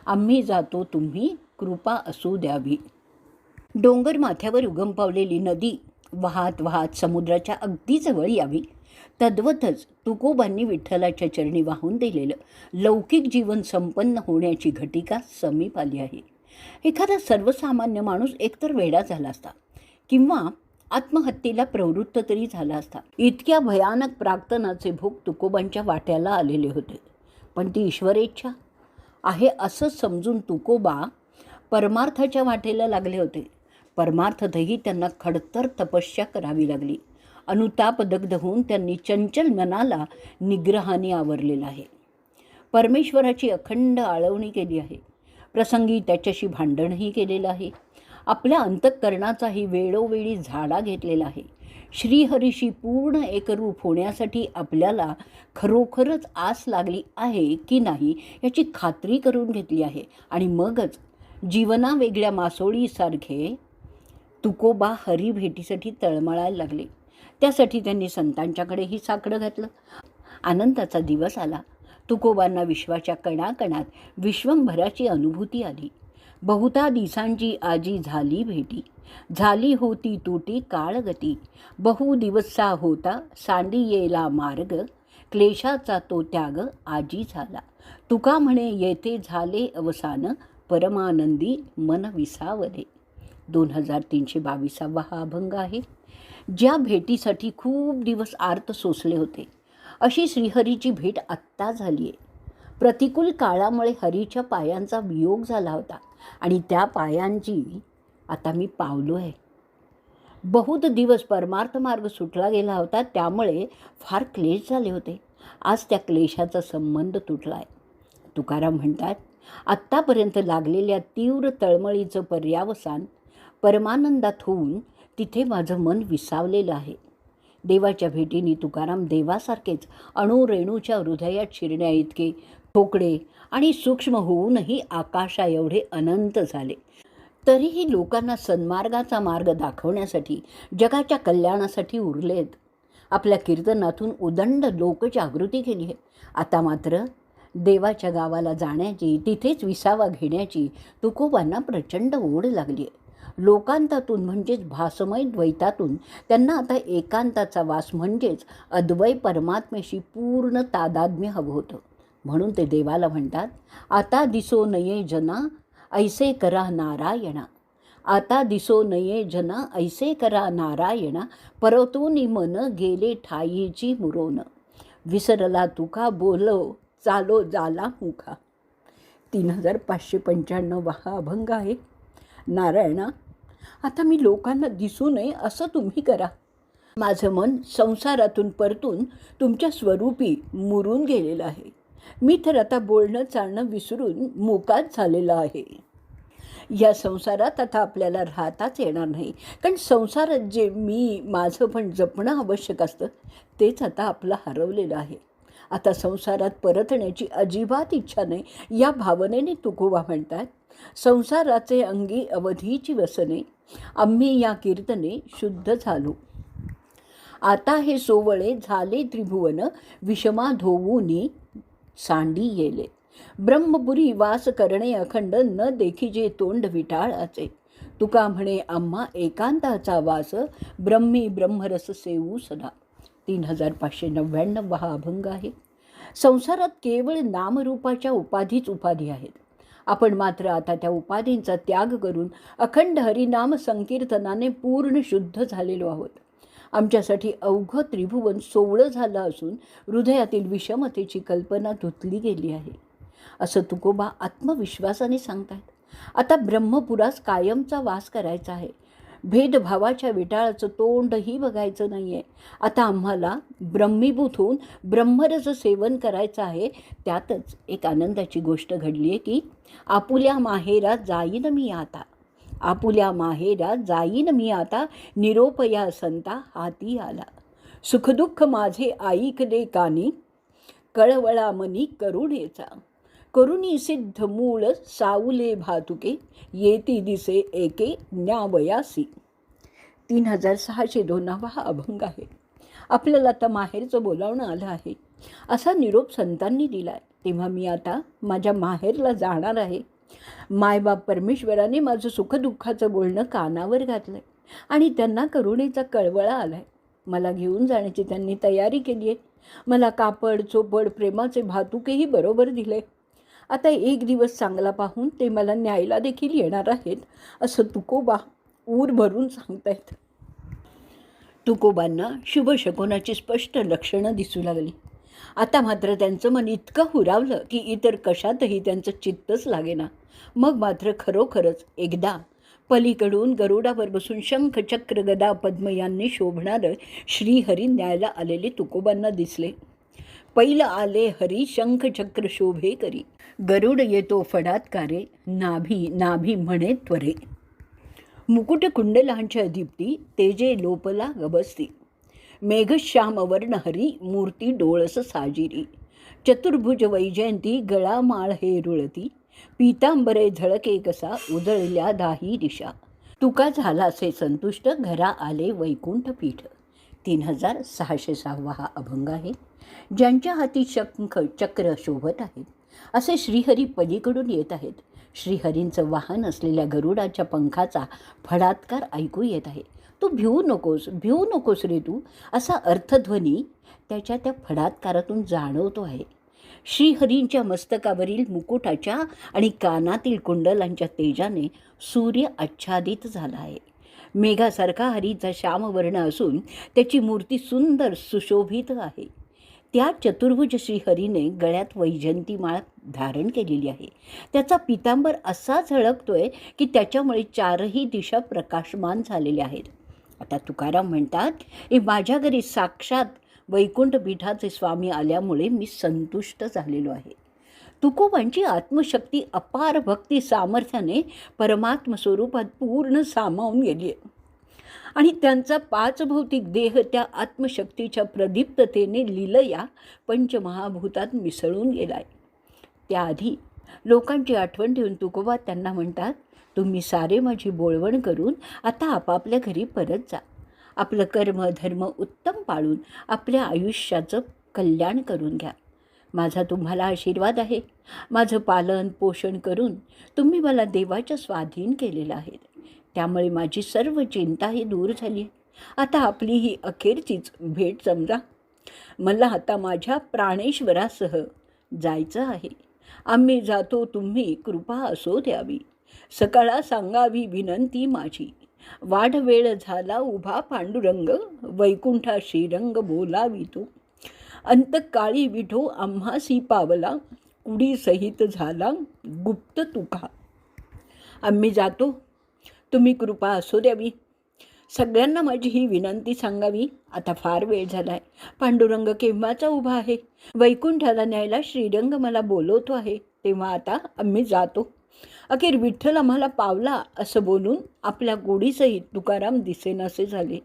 आम्ही जातो तुम्ही कृपा असू द्यावी. डोंगर माथ्यावर उगम पावलेली नदी वाहत वाहत समुद्राच्या अगदी जवळ यावी, तद्वतच तुकोबांनी विठ्ठलाच्या चरणी वाहून दिलेलं लौकिक जीवन संपन्न होण्याची घटिका समीप आली आहे. एखादा सर्वसामान्य माणूस एकतर वेडा झाला असता किंवा आत्महत्येला प्रवृत्त तरी झाला असता. इतक्या भयानक प्रार्थनाचे भोग तुकोबांच्या वाट्याला आलेले होते. पण ती ईश्वरेच्छा आहे असं समजून तुकोबा परमार्थाच्या वाटेला लागले होते. परमार्थतही त्यांना खडतर तपस्या करावी लागली. अनुताप दग्ध होऊन त्यांनी चंचल मनाला निग्रहाने आवरलेलं आहे. परमेश्वराची अखंड आळवणी केली आहे. प्रसंगी त्याच्याशी भांडणही केलेलं आहे. आपल्या अंतःकरणाचाही वेळोवेळी झाडा घेतलेला आहे. श्रीहरीशी पूर्ण एकरूप होण्यासाठी आपल्याला खरोखरच आस लागली आहे की नाही याची खात्री करून घेतली आहे. आणि मगच जीवनावेगळ्या मासोळीसारखे तुकोबा हरिभेटीसाठी तळमळायला लागले. त्यासाठी त्यांनी संतांच्याकडेही साकडं घातलं. आनंदाचा दिवस आला. तुकोबांना विश्वाच्या कणाकणात विश्वंभराची अनुभूती आली. बहुता दिसांची आजी झाली भेटी, झाली होती तुटी काळगती. बहु दिवसा होता सांडी येला मार्ग, क्लेशाचा तो त्याग आजी झाला. तुका म्हणे येथे झाले अवसान, परमानंदी मन विसावले. 2322 हा अभंग आहे. ज्या भेटीसाठी खूप दिवस आर्त सोसले होते, अशी श्रीहरीची भेट आत्ता झाली आहे. प्रतिकूल काळामुळे हरीच्या पायांचा वियोग झाला होता आणि त्या पायांची आता मी पावलो आहे. बहुत दिवस परमार्थ मार्ग सुटला गेला होता, त्यामुळे फार क्लेश झाले होते. आज त्या क्लेशाचा संबंध तुटला आहे. तुकाराम म्हणतात, आत्तापर्यंत लागलेल्या तीव्र तळमळीचं पर्यावसान परमानंदात होऊन तिथे माझं मन विसावलेलं आहे. देवाच्या भेटीने तुकाराम देवासारखेच अणुरेणूच्या हृदयात शिरण्या इतके ठोकळे आणि सूक्ष्म होऊनही आकाशा एवढे अनंत झाले. तरीही लोकांना सन्मार्गाचा मार्ग दाखवण्यासाठी, जगाच्या कल्याणासाठी उरलेत. आपल्या कीर्तनातून उदंड लोकजागृती केली आहे. आता मात्र देवाच्या गावाला जाण्याची, तिथेच विसावा घेण्याची तुकोबांना प्रचंड ओढ लागली आहे. लोकांतातून म्हणजेच भासमय द्वैतातून त्यांना आता एकांताचा वास म्हणजेच अद्वै परमात्म्याशी पूर्ण तादात्म्य हवं होतं. म्हणून ते देवाला म्हणतात, आता दिसो नये जना ऐसे करा नारायणा. आता दिसो नये जना ऐसे करा नारायणा, परतून मन गेले ठाईची मुरोन. विसरला तुका बोलो चालो जाला मुखा. 3595 हा अभंग आहे. नारायणा, आता मी लोकांना दिसू नये असं तुम्ही करा. माझं मन संसारातून परतून तुमच्या स्वरूपी मुरून गेलेलं आहे. मी तर आता बोलणं चालणं विसरून मोकाच झालेला आहे. या संसारात आता आपल्याला राहताच येणार नाही, कारण संसारात जे मी माझं पण जपणं आवश्यक असतं तेच आता आपलं हरवलेलं आहे. आता संसारात परतण्याची अजिबात इच्छा नाही, या भावनेने तुकोबा म्हणतात, संसाराचे अंगी अवधीची व्यसने, आम्ही या कीर्तने शुद्ध झालो. आता हे सोवळे झाले त्रिभुवन, विषमा धोवूनी सांडी येले. ब्रह्मपुरी वास करणे अखंड, न देखीजे तोंड विटाळाचे. तुका म्हणे आम्हा एकांताचा वास, ब्रह्मी ब्रह्मरस सेवू सदा. 3599 हा अभंग आहे. संसारात केवळ नामरूपाच्या उपाधीच उपाधी आहेत. आपण मात्र आता त्या उपाधींचा त्याग करून अखंड हरिनाम संकीर्तनाने पूर्ण शुद्ध झालेलो आहोत. आमच्यासाठी अवघं त्रिभुवन सोवळं झालं असून हृदयातील विषमतेची कल्पना धुतली गेली आहे, असं तुकोबा आत्मविश्वासाने सांगतात. आता ब्रह्मपुरास कायमचा वास करायचा आहे. भेदभावाच्या विटाळाचं तोंडही बघायचं नाही आहे. आता आम्हाला ब्रह्मीभूत होऊन ब्रह्मरस सेवन करायचं आहे. त्यातच एक आनंदाची गोष्ट घडली आहे की आपुल्या माहेरा जाईन मी आता. आपुल्या माहेरा जाईन मी आता, निरोपया संता हाती आला. सुखदुःख माझे ऐकले कानी, कळवळा मनी करुणेचा. करुणी सिद्ध मूळ सावले भातुके, येती दिसे एके न्यावयासी. 3602 हा अभंग आहे. आपल्याला आता माहेरचं बोलावणं आलं आहे असा निरोप संतांनी दिला आहे. तेव्हा मी आता माझ्या माहेरला जाणार आहे. मायबाप परमेश्वराने माझं सुखदुःखाचं बोलणं कानावर घातलं आहे आणि त्यांना करुणेचा कळवळा आला आहे. मला घेऊन जाण्याची त्यांनी तयारी केली आहे. मला कापड चोपड प्रेमाचे भातुकेही बरोबर दिले. आता एक दिवस चांगला पाहून ते मला न्यायला देखील येणार आहेत असं तुकोबा ऊर भरून सांगतायत. तुकोबांना शुभशकुनाची स्पष्ट लक्षणं दिसू लागली. आता मात्र त्यांचं मन इतकं हुरावलं की इतर कशातही त्यांचं चित्तच लागेना. मग मात्र खरोखरच एकदा पलीकडून गरुडावर बसून शंख चक्र गदा पद्म यांनी शोभणारं श्रीहरी न्यायला आलेले तुकोबांना दिसले. पहिलं आले हरी शंख चक्र शोभे करी, गरुड येतो फडात्कारे, नाभी नाभी म्हणे त्वरे. मुकुट कुंडलांच्या दीप्ती, तेजे लोपला गबसती, मेघश्याम वर्ण हरी मूर्ती डोळस साजिरी. चतुर्भुज वैजयंती गळा माळ हे रुळती, पीतांबरे झळके कसा उजळल्या दाही दिशा. तुका झालासे संतुष्ट घरा आले वैकुंठ पीठ. 3606 हा अभंग आहे. ज्यांच्या हाती शंख चक्र शोभत आहेत असे श्रीहरी पलीकडून येत आहेत. श्रीहरींचं वाहन असलेल्या गरुडाच्या पंखाचा फडात्कार ऐकू येत आहे. तू भिवू नकोस रे तू, असा अर्थध्वनी त्याच्या त्या फडात्कारातून जाणवतो आहे. श्रीहरींच्या मस्तकावरील मुकुटाच्या आणि कानातील कुंडलांच्या तेजाने सूर्य आच्छादित झाला आहे. मेघासारखा हरीचा श्यामवर्ण असून त्याची मूर्ती सुंदर सुशोभित आहे. त्या चतुर्भुज श्रीहरीने गळ्यात वैजयंती माळ धारण केलेली आहे. त्याचा पितांबर असा झळकतोय की त्याच्यामुळे चारही दिशा प्रकाशमान झालेल्या आहेत. आता तुकाराम म्हणतात, माझ्या घरी साक्षात वैकुंठ पीठाचे स्वामी आल्यामुळे मी संतुष्ट झालेलो आहे. तुकोबांची आत्मशक्ती अपार भक्ती सामर्थ्याने परमात्म स्वरूपात पूर्ण सामावून गेली आहे आणि त्यांचा पाचभौतिक देह त्या आत्मशक्तीच्या प्रदीप्ततेने लीलया पंचमहाभूतात मिसळून गेला आहे. त्याआधी लोकांची आठवण ठेवून तुकोबा त्यांना म्हणतात, तुम्ही सारे माझी बोळवण करून आता आपापल्या घरी परत जा. आपलं कर्म धर्म उत्तम पाळून आपल्या आयुष्याचं कल्याण करून घ्या. माझा तुम्हाला आशीर्वाद आहे. माझं पालन पोषण करून तुम्ही मला देवाच्या स्वाधीन केलेलं आहे. त्यामुळे माझी सर्व चिंताही दूर झाली. आता आपली ही अखेरचीच भेट समजा. मला आता माझ्या प्राणेश्वरासह जायचं आहे. आम्ही जातो, तुम्ही कृपा असो द्यावी. सकाळा सांगावी विनंती माझी, वाढ वेळ झाला उभा पांडुरंग, वैकुंठा श्रीरंग बोलावी तू. अंतकाळी विठो आम्हासी पावला, कुडी सहित झाला गुप्त तुका. आम्ही जातो, तुम्ही कृपा असो द्यावी. सगळ्यांना माझी ही विनंती सांगावी. आता फार वेळ झाला आहे. पांडुरंग केव्हाचा उभा आहे. वैकुंठाला न्यायला श्रीरंग मला बोलवतो आहे. तेव्हा आता आम्ही जातो. अखेर विठ्ठल आम्हाला पावला असं बोलून आपल्या गोडीसहित तुकाराम दिसेनासे झाले.